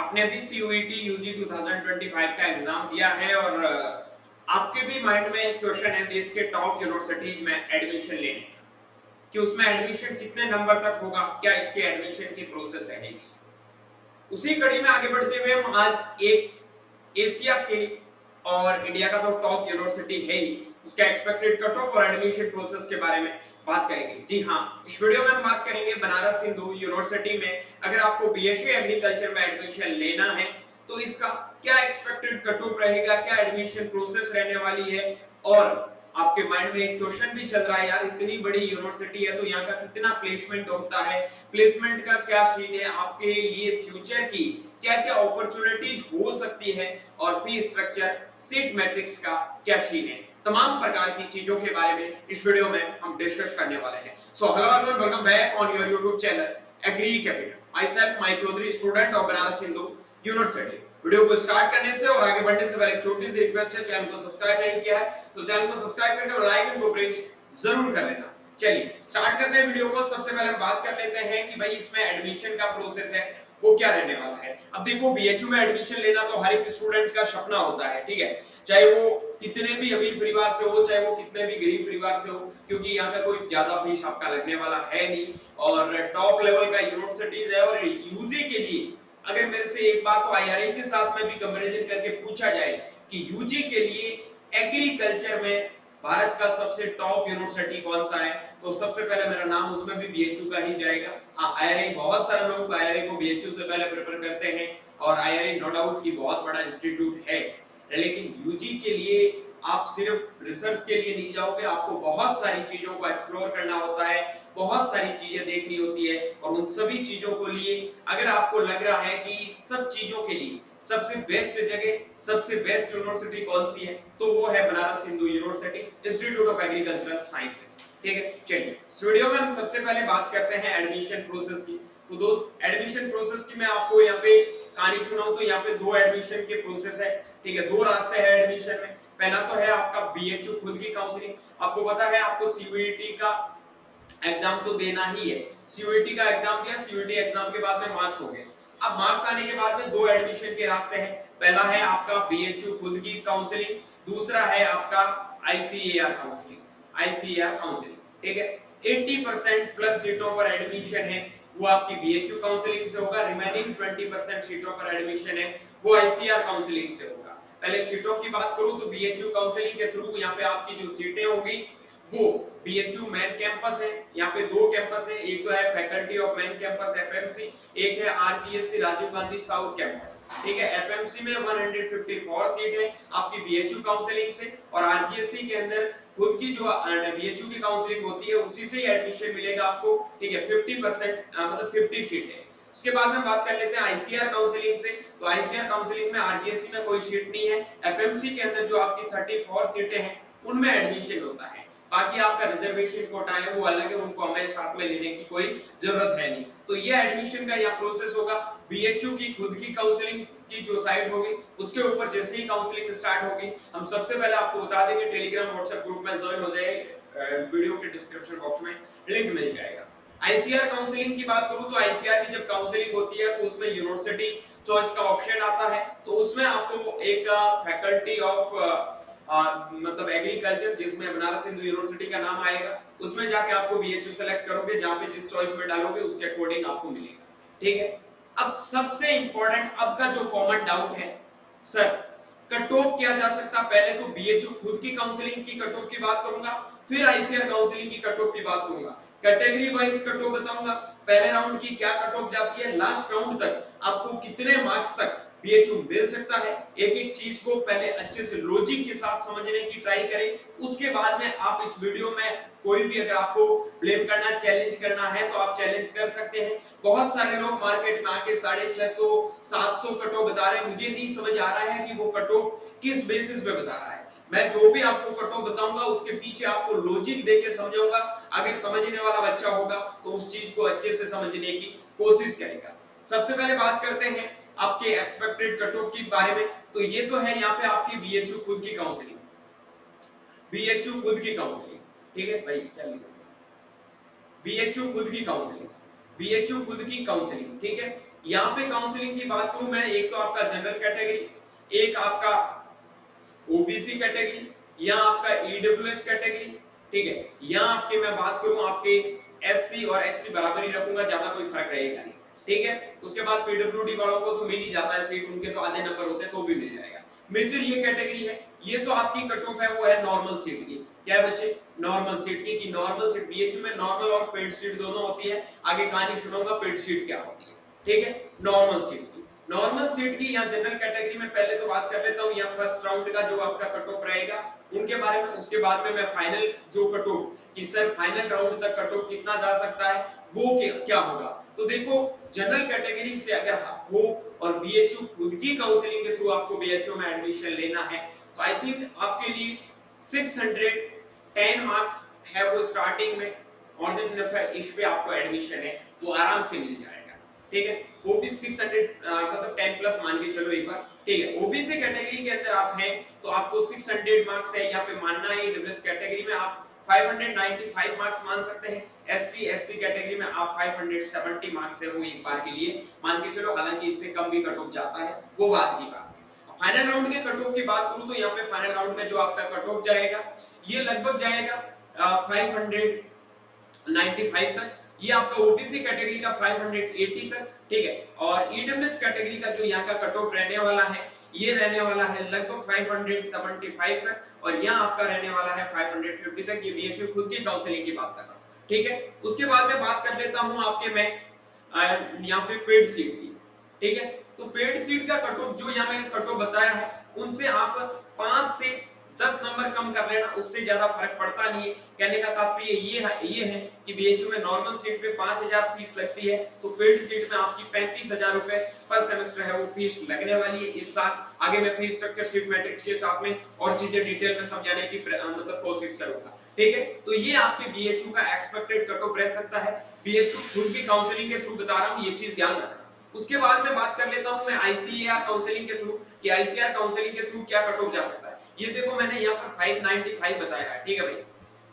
आपने भी CUET UG 2025 का एग्जाम दिया है और आपके भी माइंड में एक क्वेश्चन है देश के टॉप यूनिवर्सिटीज में एडमिशन लेने का कि उसमें एडमिशन कितने नंबर तक होगा, क्या इसके एडमिशन की प्रोसेस रहेगी। उसी कड़ी में आगे बढ़ते हुए हम आज एक एशिया के और इंडिया का तो टॉप यूनिवर्सिटी है ही, उसका एक्सपेक्टेड कट ऑफ और एडमिशन प्रोसेस के बारे में बात करेंगे। जी हाँ, इस वीडियो में हम बात करेंगे बनारस हिंदू यूनिवर्सिटी में अगर आपको बीएससी एग्रीकल्चर में एडमिशन लेना है तो इसका क्या एक्सपेक्टेड कट ऑफ रहेगा, क्या एडमिशन प्रोसेस रहने वाली है। और आपके माइंड में एक क्वेश्चन भी चल रहा है, यार इतनी बड़ी यूनिवर्सिटी है तो यहाँ का कितना प्लेसमेंट होता है, प्लेसमेंट का क्या सीन है, आपके लिए फ्यूचर की क्या क्या अपॉर्चुनिटीज हो सकती है और फी स्ट्रक्चर, सीट मैट्रिक्स का क्या सीन है, तमाम प्रकार की चीजों के बारे में इस वीडियो में हम डिस्कस करने वाले हैं। So hello everyone, welcome back on your YouTube channel Agri Capital. Myself Mai Chaudhary, student of Banaras Hindu University. Video को स्टार्ट करने से और आगे बढ़ने से पहले एक छोटी सी रिक्वेस्ट है, चैनल को सब्सक्राइब नहीं किया है तो चैनल को सब्सक्राइब करके बेल आइकन को प्रेस जरूर कर लेना। चलिए स्टार्ट करते हैं वीडियो को। सबसे पहले हम बात कर लेते हैं कि भाई इसमें एडमिशन का प्रोसेस है वो क्या रहने वाला है। अब देखो, बीएचयू में एडमिशन लेना तो हर एक स्टूडेंट का सपना होता है, ठीक है, चाहे वो कितने भी अमीर परिवार से हो, चाहे वो कितने भी गरीब परिवार से हो, क्योंकि यहाँ का कोई ज्यादा फीस आपका लगने वाला है नहीं और टॉप लेवल का यूनिवर्सिटीज है। और यूजी के लिए अगर मेरे से एक बार तो आईआरए के साथ में भी कंपैरिजन करके पूछा जाए कि यूजी के लिए एग्रीकल्चर में भारत का सबसे टॉप यूनिवर्सिटी कौन सा है, तो सबसे पहले मेरा नाम उसमें भी बीएचयू का ही जाएगा। हाँ, आईआरए, बहुत सारे लोग आईआरए को बीएचयू से पहले प्रेफर करते हैं और आईआरए नो डाउट की बहुत बड़ा इंस्टीट्यूट है, लेकिन यूजी के लिए आप सिर्फ रिसर्च के लिए नहीं जाओगे, आपको बहुत सारी चीजों को एक्सप्लोर करना होता है, बहुत सारी चीजें देखनी होती है। और उन सभी चीजों को लिए अगर आपको लग रहा है कि सब चीजों के लिए सबसे बेस्ट जगह, सबसे बेस्ट यूनिवर्सिटी कौन सी है, तो वो है Banaras Hindu university, institute of agricultural sciences. ठीक है, चलिए इस वीडियो में हम सबसे पहले बात करते हैं एडमिशन प्रोसेस की। तो दोस्त, एडमिशन प्रोसेस की मैं आपको यहाँ पे कहानी सुनाऊं तो यहाँ पे दो एडमिशन के प्रोसेस है, ठीक है, दो रास्ते हैं एडमिशन में। पहला तो है आपका बीएचयू खुद की काउंसलिंग। आपको पता है आपको सीयूईटी का एग्जाम तो देना ही है, सीयूईटी का एग्जाम दिया, सीयूईटी एग्जाम के बाद में मार्क्स हो गए। अब मार्क्स आने के बाद में दो एडमिशन के रास्ते हैं। पहला है आपका बीएचयू खुद की काउंसलिंग, दूसरा है आपका आईसीएआर काउंसलिंग, आईसीएआर काउंसलिंग, ठीक है। 80% प्लस सीटों पर एडमिशन है वो आपकी बीएचयू काउंसलिंग से होगा, रिमेनिंग 20% सीटों पर एडमिशन है वो आईसीएआर काउंसलिंग से होगा। पहले सीटों की बात करूं तो बीएचयू काउंसलिंग के थ्रू यहाँ पे आपकी जो सीटें होगी वो बीएचयू मेन कैंपस है, यहाँ पे दो कैंपस है, एक तो है faculty of main campus FMC, एक है RGSC Rajiv Gandhi south campus, ठीक है। एफएमसी में 154 सीट है आपकी बीएचयू काउंसलिंग से और आरजीएससी के अंदर खुद की जो बीएचयू की काउंसलिंग होती है उसी से ही एडमिशन मिलेगा आपको, ठीक है। 50% मतलब 50 सीट है। उसके बाद में बात कर लेते हैं आईसीआर काउंसलिंग से। तो आईसीआर काउंसलिंग में आरजीएससी में कोई सीट नहीं है, एफएमसी के अंदर जो आपकी 34 सीटें हैं उनमें एडमिशन होता है। बाकी आपका रिजर्वेशन कोटा है वो अलग है, उनको हमें साथ में लेने की कोई जरूरत है नहीं। तो ये एडमिशन का यहाँ प्रोसेस होगा। बीएचयू की खुद की काउंसलिंग की जो साइट होगी उसके ऊपर जैसे ही काउंसलिंग स्टार्ट होगी हम सबसे पहले आपको बता देंगे, टेलीग्राम व्हाट्सएप ग्रुप में ज्वाइन हो जाए, वीडियो के डिस्क्रिप्शन बॉक्स में लिंक मिल जाएगा। आईसीआर काउंसलिंग की बात करूं तो आईसीआर की जब काउंसलिंग होती है तो उसमें यूनिवर्सिटी चॉइस का ऑप्शन आता है, तो उसमें आपको एक फैकल्टी ऑफ मतलब एग्रीकल्चर जिसमें बनारस हिंदू यूनिवर्सिटी का नाम आएगा, उसमें जाके आपको बीएचयू सेलेक्ट करोगे, जहां पे जिस चॉइस में डालोगे उसके अकॉर्डिंग आपको मिलेगा, ठीक है। अब सबसे इंपॉर्टेंट अब का जो कॉमन डाउट है, सर कट ऑफ क्या जा सकता, पहले तो बीएचयू खुद की काउंसलिंग की कट ऑफ की बात करूंगा, फिर आईसीआर काउंसलिंग की कट ऑफ की बात करूंगा, कैटेगरी वाइज कट ऑफ बताऊंगा, पहले राउंड की क्या कट ऑफ जाती है, लास्ट राउंड तक आपको कितने मार्क्स तक बीएचयू मिल सकता है। एक एक चीज को पहले अच्छे से लॉजिक के साथ समझने की ट्राई करें, उसके बाद में आप इस वीडियो में कोई भी अगर आपको ब्लेम करना, चैलेंज करना है तो आप चैलेंज कर सकते हैं। बहुत सारे लोग मार्केट में आके 650 700 कट ऑफ बता रहे हैं, मुझे नहीं समझ आ रहा है कि वो कट ऑफ किस बेसिस पे बता रहा है। मैं जो भी आपको कट ऑफ बताऊंगा उसके पीछे आपको लॉजिक देके समझाऊंगा, अगर समझने वाला बच्चा होगा तो उस चीज को अच्छे से समझने की कोशिश करेगा। सबसे पहले बात करते हैं आपके एक्सपेक्टेड कट ऑफ के बारे में। तो ये तो है यहाँ पे आपकी बीएचयू खुद की काउंसलिंग, बीएचयू खुद की काउंसलिंग, ठीक है भाई, क्या लिखा, बीएचयू खुद की काउंसलिंग, बीएचयू खुद की काउंसलिंग, ठीक है। यहाँ पे काउंसलिंग की बात करूं मैं, एक तो आपका जनरल कैटेगरी, एक आपका ओबीसी कैटेगरी, या आपका ईडब्ल्यूएस कैटेगरी, ठीक है। यहाँ आपके मैं बात करूं आपके एससी और एसटी बराबर ही रखूंगा, ज्यादा कोई फर्क रहेगा नहीं, ठीक है। उसके बाद पीडब्ल्यूडी वालों को तो मिल ही जाता है सीट, उनके तो आधे नंबर होते हैं तो भी मिल जाएगा। मेजर ये कैटेगरी है, ये तो आपकी कट ऑफ है वो है नॉर्मल सीट की। क्या है बच्चे? नॉर्मल सीट की। नॉर्मल सीट बीएचयू में नॉर्मल और पेड सीट दोनों होती है, आगे कहानी सुनाऊंगा पेड सीट क्या होती है, ठीक है। नॉर्मल सीट की, नॉर्मल सीट की या जनरल कैटेगरी में पहले तो बात कर लेता हूं, या फर्स्ट राउंड का जो आपका कट ऑफ रहेगा उनके बारे में, उसके बाद में मैं फाइनल जो कट ऑफ कि सर फाइनल राउंड तक कट ऑफ कितना जा सकता है वो क्या होगा। तो देखो जनरल कैटेगरी से अगर हो और बीएचयू खुद की काउंसलिंग के थ्रू आपको बीएचयू में एडमिशन लेना है तो आई थिंक आपके लिए 610 मार्क्स है वो स्टार्टिंग में, और देन इस पे आपको एडमिशन है वो आराम से मिल जाएगा, ठीक है। वो भी 600 मतलब 10 प्लस मान के चलो एक बार, ठीक है। ओबीसी कैटेगरी के अंदर आप हैं तो आपको 600 मार्क्स है यहाँ पे मानना है। ईडब्ल्यूएस कैटेगरी में आप 595 मार्क्स मान सकते हैं, एसटी एससी कैटेगरी में आप 570 मार्क्स है वो एक बार के लिए मान के चलो, हालांकि इससे कम भी कट ऑफ जाता है वो बात की बात है। फाइनल राउंड के कट ऑफ की बात करूं तो यहाँ पे फाइनल राउंड में जो आपका कट ऑफ जाएगा ये लगभग जाएगा 595 तक, ये आपका ओबीसी कैटेगरी का 580 तक, ठीक है। और ईडब्ल्यूएस कैटेगरी का जो यहाँ का कट ऑफ रहने वाला है ये रहने वाला है लगभग 575 तक, और यहाँ आपका रहने वाला है 550 तक। ये बीएचयू खुद की काउंसलिंग की बात कर रहा हूँ, ठीक है। उसके बाद में बात कर लेता हूँ आपके मैं यहाँ पे पेड सीट की, ठीक है। तो पेड सीट का कट ऑफ जो यहाँ मैंने कट ऑफ बताया है उनसे आप 5 से 10 नंबर कम कर लेना, उससे ज्यादा फर्क पड़ता नहीं है। कहने का तात्पर्य ये है कि बीएचयू में नॉर्मल सीट पे 5000 फीस लगती है, तो पेड सीट में आपकी 35,000 रुपए पर सेमेस्टर है वो फीस लगने वाली है इस साल। आगे मैं फीस स्ट्रक्चर शीट मैट्रिक्स के साथ में और चीजें डिटेल में समझाने की मतलब कोशिश करूंगा, ठीक है। तो ये आपके बीएचयू का एक्सपेक्टेड कट ऑफ रह सकता है, बीएचयू खुद भी काउंसलिंग के थ्रू बता रहा हूं, ये चीज ध्यान रखना। उसके बाद में बात कर लेता हूं मैं आईसीएआर काउंसलिंग के थ्रू कि आईसीआर काउंसलिंग के थ्रू क्या कट ऑफ जा सकता है। ये देखो मैंने यहाँ पर 595 बताया है, ठीक है भाई।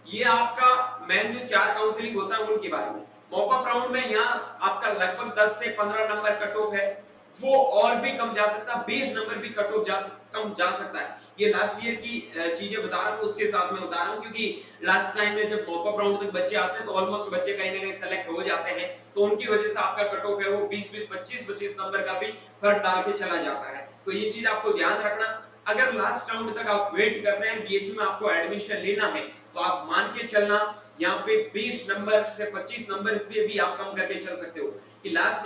ये आपका मेन जो 4 काउंसलिंग होता है उनके बारे में। मॉपअप राउंड में यहाँ आपका लगभग 10 से 15 नंबर कट ऑफ है, वो और भी कम जा सकता है, 20 नंबर भी कट ऑफ कम जा सकता है। ये लास्ट ईयर की चीजें बता रहा हूँ, उसके साथ में बता रहा हूँ, क्योंकि लास्ट टाइम में जब मॉपअप राउंड तक बच्चे आते हैं तो ऑलमोस्ट बच्चे कहीं ना कहीं सेलेक्ट हो जाते हैं, तो उनकी वजह से आपका कट ऑफ है वो 20-20, 25-25 नंबर का भी फर्क डाल के चला जाता है। तो ये चीज आपको ध्यान रखना। अगर लास्ट राउंड तक आप वेट करते हैं बीएचयू में आपको एडमिशन लेना है तो आप मान के चलना यहाँ पे 20 नंबर से 25 नंबर इस पे भी आप कम करके चल सकते हो कि लास्ट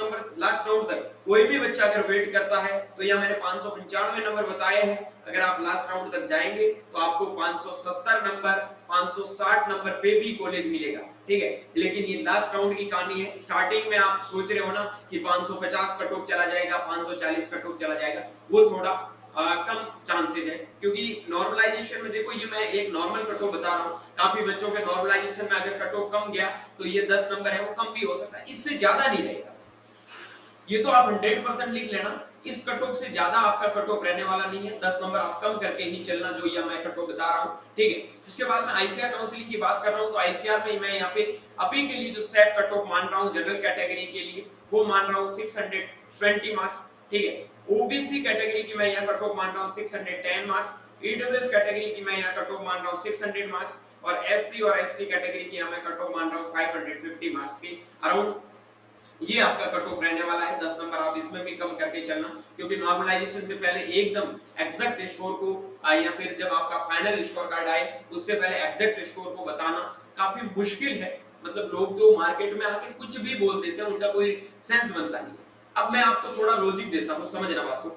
राउंड तक कोई भी बच्चा अगर वेट करता है तो यहाँ मैंने 595 नंबर बताए हैं, अगर आप लास्ट राउंड तक जाएंगे तो आपको 570 नंबर 560 नंबर पे भी कॉलेज मिलेगा, ठीक है। लेकिन ये लास्ट राउंड की कहानी है। स्टार्टिंग में आप सोच रहे हो ना कि 550 कट ऑफ चला जाएगा, 540 कट ऑफ चला जाएगा, वो थोड़ा कम चांसेस है, क्योंकि नॉर्मलाइजेशन में देखो ये मैं एक नॉर्मल कट ऑफ बता रहा हूँ, काफी बच्चों के नॉर्मलाइजेशन में अगर कट ऑफ कम गया तो ये 10 नंबर है वो कम भी हो सकता है, इससे ज्यादा नहीं रहेगा। ये तो आप 100% लिख लेना, इस कट ऑफ से ज्यादा आपका कट ऑफ रहने वाला नहीं है, 10 नंबर आप कम करके ही चलना जो ये मैं कट ऑफ बता रहा हूँ, ठीक है। उसके बाद मैं आईसीआर काउंसलिंग की बात कर रहा हूँ, तो आईसीआर में मैं यहाँ पे अभी के लिए जो सेट कट ऑफ मान रहा हूँ जनरल कैटेगरी के लिए वो मान रहा हूँ 620 मार्क्स, ठीक है। ओबीसी कैटेगरी की मैं यहाँ कट ऑफ मान रहा हूँ 610 मार्क्स, ईडब्ल्यूएस कैटेगरी की मैं यहाँ कट ऑफ मान रहा हूँ 600 मार्क्स, और एससी और एसटी कैटेगरी की यहाँ मैं कट ऑफ मान रहा हूँ 550 मार्क्स के अराउंड ये आपका कट ऑफ रहने वाला है। 10 नंबर आप इसमें भी कम करके चलना, क्योंकि नॉर्मलाइजेशन से पहले एकदम एग्जैक्ट स्कोर को या फिर जब आपका फाइनल स्कोर कार्ड आए उससे पहले एग्जैक्ट स्कोर को बताना काफी मुश्किल है। मतलब लोग जो मार्केट में आके कुछ भी बोल देते हैं उनका कोई सेंस बनता नहीं है। अब मैं आपको थोड़ा लॉजिक देता हूँ, समझना बात को।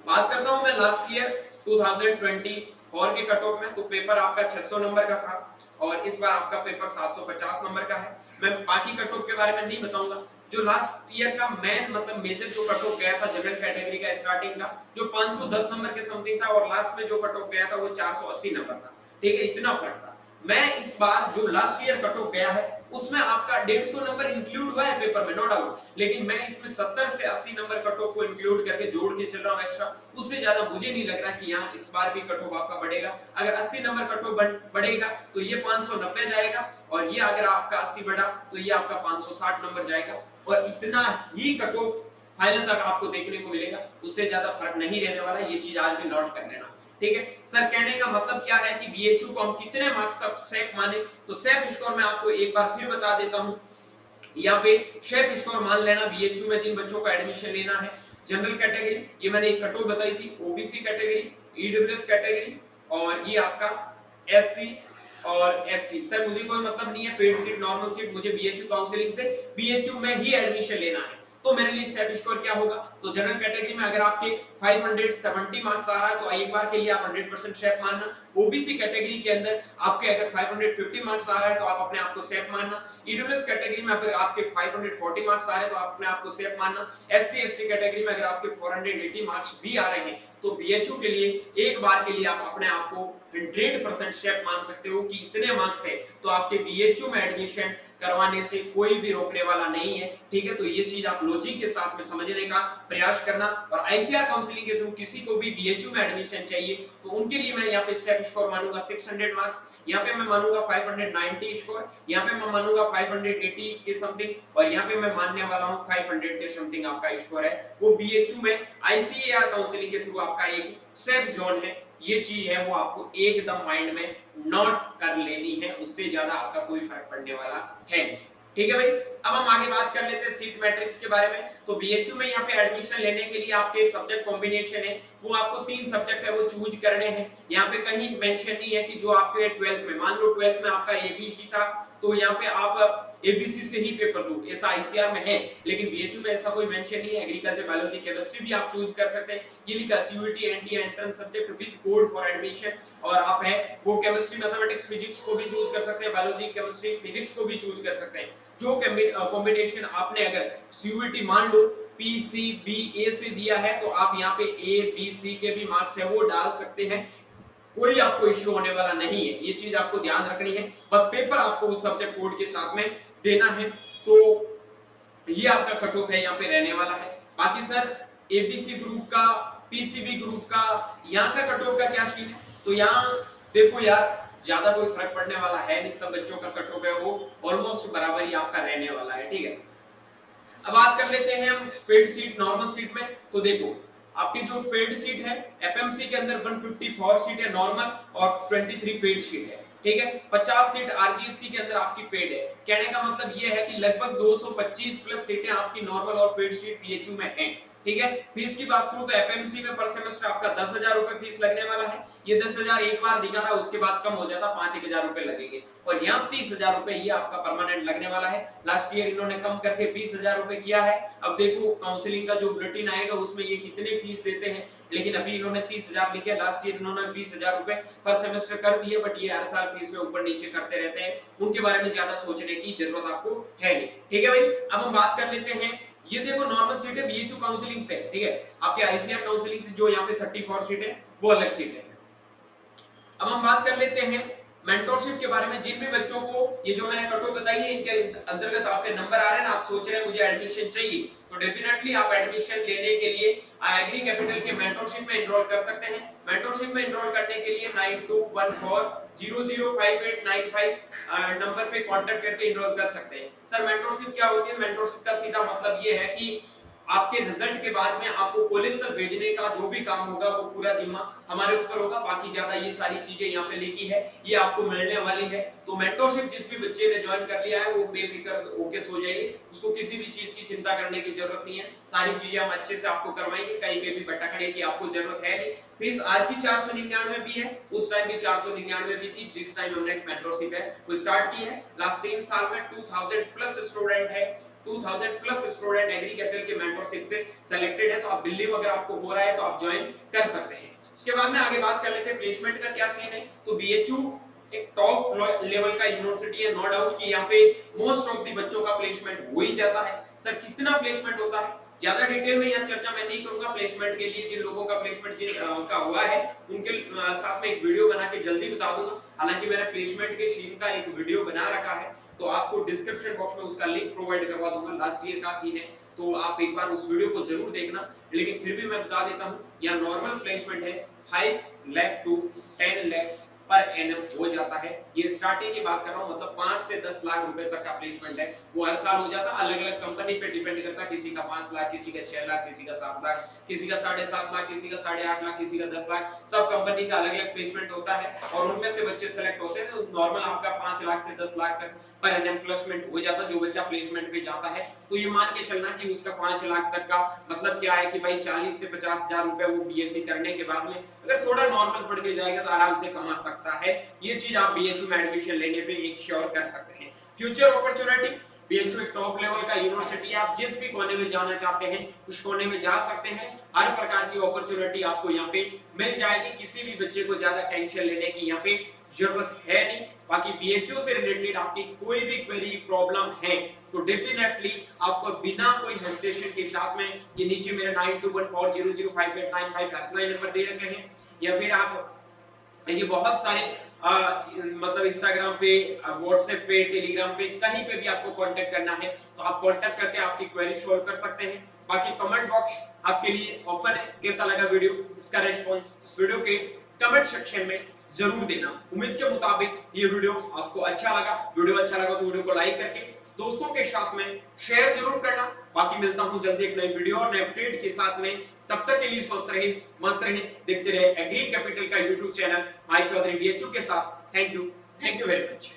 बात करता हूँ मैं लास्ट ईयर 2024 के कट ऑफ में, तो पेपर आपका 600 नंबर का था और इस बार आपका पेपर 750 नंबर का है। मैं बाकी कट ऑफ के बारे में नहीं बताऊंगा। जो लास्ट ईयर का मेन मतलब मेजर जो कट ऑफ गया था जनरल कैटेगरी का स्टार्टिंग का जो 510 नंबर के समथिंग था, और लास्ट में जो कट ऑफ गया था वो 480 नंबर था, ठीक है, इतना फर्क था। मैं इस बार जो लास्ट ईयर कट ऑफ गया है उसमें आपका 150 नंबर इंक्लूड हुआ है पेपर में, नो डाउट, लेकिन मैं इसमें 70 से 80 नंबर कट ऑफ को इंक्लूड करके जोड़ के चल रहा हूं एक्स्ट्रा। उससे ज्यादा मुझे नहीं लग रहा कि यहाँ इस बार भी कट ऑफ आपका बढ़ेगा। अगर 80 नंबर कट ऑफ बढ़ेगा तो ये 590 जाएगा, और ये अगर आपका 80 बढ़ा तो ये आपका 560 नंबर जाएगा। और इतना ही कट ऑफ फाइनल तक आपको देखने को मिलेगा, उससे ज्यादा फर्क नहीं रहने वाला, ये चीज आज भी नोट कर लेना। ठीक है सर, कहने का मतलब क्या है कि बीएचयू को हम कितने मार्क्स का सेप माने, तो सेप स्कोर मैं आपको एक बार फिर बता देता हूं। यहाँ पे शेप स्कोर मान लेना, बीएचयू में जिन बच्चों को एडमिशन लेना है, जनरल कैटेगरी, ये मैंने एक कट ऑफ बताई थी, ओबीसी कैटेगरी, ईडब्ल्यूएस कैटेगरी, और ये आपका एससी और एसटी। सर मुझे कोई मतलब नहीं है पेड सीट नॉर्मल सीट, मुझे बीएचयू काउंसलिंग से बीएचयू में ही एडमिशन लेना है, तो मेरे लिए सेप स्कोर क्या होगा, तो जनरल कैटेगरी में अगर आपके 570 मार्क्स आ रहा है तो एक बार के लिए आप 100% शेप मानना। ओबीसी कैटेगरी के अंदर आपके अगर 550 मार्क्स आ रहा है तो आप अपने आप को सेफ मानना। ईडब्ल्यूएस कैटेगरी में अगर आपके 540 मार्क्स आ रहे हैं तो आप अपने आप को सेफ मानना। एससी एसटी कैटेगरी में अगर आपके 480 मार्क्स भी आ रहे हैं तो बीएचयू के लिए एक बार के लिए आप अपने आप को 100% शेफ मान सकते हो कि इतने मार्क्स है तो आपके बीएचयू में एडमिशन करवाने से कोई भी रोकने वाला नहीं है। ठीक है, तो ये चीज आप लॉजिक के साथ में समझने का प्रयास करना। और आईसीआर काउंसलिंग के थ्रू किसी को भी बीएचयू में एडमिशन चाहिए तो उनके लिए मैं यहाँ पे सेप स्कोर मानूंगा 600 मार्क्स, यहाँ पे मैं मानूंगा 590 स्कोर, यहाँ पे मैं मानूंगा 580 के समथिंग, और यहाँ पे मैं मानने वाला हूँ 500 के समथिंग आपका स्कोर है, वो बीएचयू में आईसीएआर काउंसलिंग के थ्रू आपका एक सेफ जोन है। ये चीज है वो आपको एकदम माइंड में नोट कर लेनी है, उससे ज्यादा आपका कोई फर्क पड़ने वाला है नहीं। ठीक है भाई, अब हम आगे बात कर लेते हैं सीट मैट्रिक्स के बारे में। तो बीएचयू में यहाँ पे एडमिशन लेने के लिए आपके सब्जेक्ट कॉम्बिनेशन है, वो आपको 3 सब्जेक्ट है वो चूज करने हैं। यहाँ पे कहीं मेंशन नहीं है कि जो आपके 12th में, मान लो 12th में आपका एबीसी था तो यहाँ पे आप एबीसी से ही पेपर दो, ऐसा आईसीआर में है, लेकिन बीएचयू में ऐसा कोई मेंशन नहीं है। एग्रीकल्चर, बायोलॉजी, केमिस्ट्री भी आप चूज कर सकते हैं। ये लिखा CUET NT entrance subject with code for admission, और आप है वो केमिस्ट्री, मैथमेटिक्स, फिजिक्स को भी चूज कर सकते हैं, बायोलॉजी, केमिस्ट्री, फिजिक्स को भी चूज कर सकते हैं। जो कॉम्बिनेशन आपने अगर सीयूईटी मान लो पीसीबीए से दिया है तो आप यहाँ पे ए बी सी के भी मार्क्स है वो डाल सकते हैं, कोई आपको इश्यू होने वाला नहीं है। ये चीज आपको ध्यान रखनी है, बस पेपर आपको उस सब्जेक्ट कोड के साथ में देना है। तो ये आपका कट ऑफ है यहाँ पे रहने वाला है। बाकी सर एबीसी ग्रुप का, पीसीबी ग्रुप का, यहाँ का कट ऑफ का क्या सीन है, तो यहाँ देखो यार ज्यादा कोई फर्क पड़ने वाला है नहीं, सब बच्चों का कट ऑफ है वो ऑलमोस्ट बराबर ही आपका रहने वाला है। ठीक है, अब बात कर लेते हैं हम पेड सीट नॉर्मल सीट में। तो देखो आपकी जो पेड सीट है एफएमसी के अंदर 154 सीट है नॉर्मल और 23 पेड सीट है। ठीक है, 50 सीट आरजीएससी के अंदर आपकी पेड है। कहने का मतलब ये है कि लगभग 225 प्लस सीटें आपकी नॉर्मल और पेड सीट बीएचयू में हैं। ठीक है, फीस की बात करूं तो एफएमसी में पर सेमेस्टर आपका 10,000 रुपए फीस लगने वाला है। ये 10,000 एक बार दिखा रहा है, उसके बाद कम हो जाता, 5,000 रुपए लगेंगे। और यहाँ 30,000 रुपए ये आपका परमानेंट लगने वाला है। लास्ट ईयर इन्होंने कम करके 20,000 रुपए किया है। अब देखो काउंसलिंग का जो बुलेटिन आएगा उसमें ये कितने फीस देते हैं, लेकिन अभी इन्होंने 30,000 लिखे, लास्ट ईयर इन्होंने 20,000 रुपए पर सेमेस्टर कर दिए, बट ये हर साल फीस में ऊपर नीचे करते रहते हैं, उनके बारे में ज्यादा सोचने की जरूरत आपको है नहीं। ठीक है भाई, अब हम बात कर लेते हैं, ये देखो नॉर्मल सीट है बीएचयू काउंसलिंग से। ठीक है, आपके आईसीआर काउंसलिंग से जो यहाँ पे 34 सीट है वो अलग सीट है। अब हम बात कर लेते हैं मेंटोरशिप के बारे में। जिन भी बच्चों को ये जो मैंने कट ऑफ बताई है इनके अंतर्गत आपके नंबर आ रहे हैं ना, आप सोच रहे हैं मुझे एडमिशन चाहिए, तो डेफिनेटली आप एडमिशन लेने के लिए एग्री कैपिटल के मेंटोरशिप में एनरोल कर सकते हैं। मेंटोरशिप में एनरोल करने के लिए 9214005895 नंबर पे कांटेक्ट करके एनरोल कर सकते हैं। सर मेंटोरशिप क्या होती है? मेंटोरशिप का सीधा मतलब ये है कि आपके रिजल्ट के बाद में आपको कॉलेज तक भेजने का जो भी काम होगा वो पूरा जिम्मा हमारे ऊपर होगा। बाकी ज्यादा ये सारी चीजें यहाँ पे लिखी है ये आपको मिलने वाली है। तो मेंटोरशिप जिस भी बच्चे ने ज्वाइन कर लिया है वो बेफिक्र होके सो जाइए, उसको किसी भी चीज की चिंता करने की जरूरत नहीं है। सारी चीजें हम अच्छे से आपको करवाएंगे, कहीं पे भी भटकने की आपको जरूरत है नहीं। फीस आज भी 499 भी है, उस टाइम भी 499 भी थी जिस टाइम हमने मेंटोरशिप है वो स्टार्ट की है। लास्ट 3 साल में 2000 प्लस स्टूडेंट है, 2000 प्लस स्टूडेंट एग्री कैपिटल के मेंटोरशिप से सिलेक्टेड है। तो आप बिलीव अगर आपको हो रहा है तो आप ज्वाइन कर सकते हैं। उसके बाद में आगे बात कर लेते हैं प्लेसमेंट का क्या सीन है। तो बीएचयू एक टॉप लेवल का यूनिवर्सिटी है, नो डाउट कि यहाँ पे मोस्ट ऑफ दी बच्चों का प्लेसमेंट हो ही जाता है। सर कितना प्लेसमेंट होता है ज्यादा डिटेल में यहाँ चर्चा मैं नहीं करूंगा। प्लेसमेंट के लिए जिन लोगों का प्लेसमेंट का हुआ है उनके साथ में एक वीडियो बना के जल्दी बता दूंगा। हालांकि मैंने प्लेसमेंट के सीन का एक वीडियो बना रखा है, तो आपको डिस्क्रिप्शन बॉक्स में उसका लिंक प्रोवाइड करवा दूंगा। लास्ट ईयर का सीन है तो आप एक बार उस वीडियो को जरूर देखना। लेकिन फिर भी मैं बता देता हूँ यहाँ नॉर्मल प्लेसमेंट है 5 लाख टू 10 लाख पर एनएम हो जाता है। ये स्टार्टिंग की बात कर रहा हूं, मतलब 5 से 10 लाख रुपए तक का प्लेसमेंट है वो हर साल हो जाता है। अलग अलग कंपनी पे डिपेंड करता है, किसी का 5 लाख, किसी का 6 लाख, किसी का 7 लाख, किसी का 7.5 लाख, किसी का 8.5 लाख, किसी का 10 लाख। सब कंपनी का अलग अलग प्लेसमेंट होता है और उनमें से बच्चे सेलेक्ट होते हैं। तो नॉर्मल आपका 5 लाख से 10 लाख तक पर एनएम प्लेसमेंट हो जाता है जो बच्चा प्लेसमेंट पे जाता है। तो ये मान के चलना कि उसका 5 लाख तक का मतलब क्या है कि भाई 40 से 50 हजार रुपए वो बीएससी करने के बाद में अगर थोड़ा नॉर्मल पढ़ के जाएगा तो आराम से कमा सकता है। ये चीज आप बीएचयू में एडमिशन लेने पे एक श्योर कर सकते हैं। फ्यूचर अपॉर्चुनिटी, बीएचयू एक टॉप लेवल का यूनिवर्सिटी है। आप जिस भी कोने में जाना चाहते हैं उस कोने में जा सकते हैं। हर प्रकार की अपॉर्चुनिटी आपको यहाँ पे मिल जाएगी। किसी भी बच्चे को ज्यादा टेंशन लेने की यहाँ पे जरूरत है नहीं। बाकी बीएचयू से रिलेटेड आपकी कोई भी क्वेरी प्रॉब्लम है तो डेफिनेटली आपको बिना कोई हेजिटेशन के साथ में ये नीचे मेरे 9214005895 हेल्पलाइन नंबर दे रखे हैं, या फिर आप ये बहुत सारे मतलब इंस्टाग्राम पे, व्हाट्सएप पे, टेलीग्राम पे, कहीं पे भी आपको कांटेक्ट करना है तो आप कांटेक्ट करके आपकी क्वेरी सॉल्व कर सकते हैं। बाकी कमेंट बॉक्स आपके लिए ओपन है। कैसा लगा वीडियो, इसका रिस्पांस इस वीडियो के कमेंट सेक्शन में जरूर देना। उम्मीद के मुताबिक ये वीडियो आपको अच्छा लगा। वीडियो अच्छा लगा तो वीडियो को लाइक करके दोस्तों के साथ में शेयर जरूर करना। बाकी मिलता हूं जल्दी एक नई वीडियो और नए अपडेट के साथ में। तब तक के लिए स्वस्थ रहे, मस्त रहे, देखते रहे एग्री कैपिटल का YouTube channel Mai Chaudhary BHU के साथ। Thank you very much.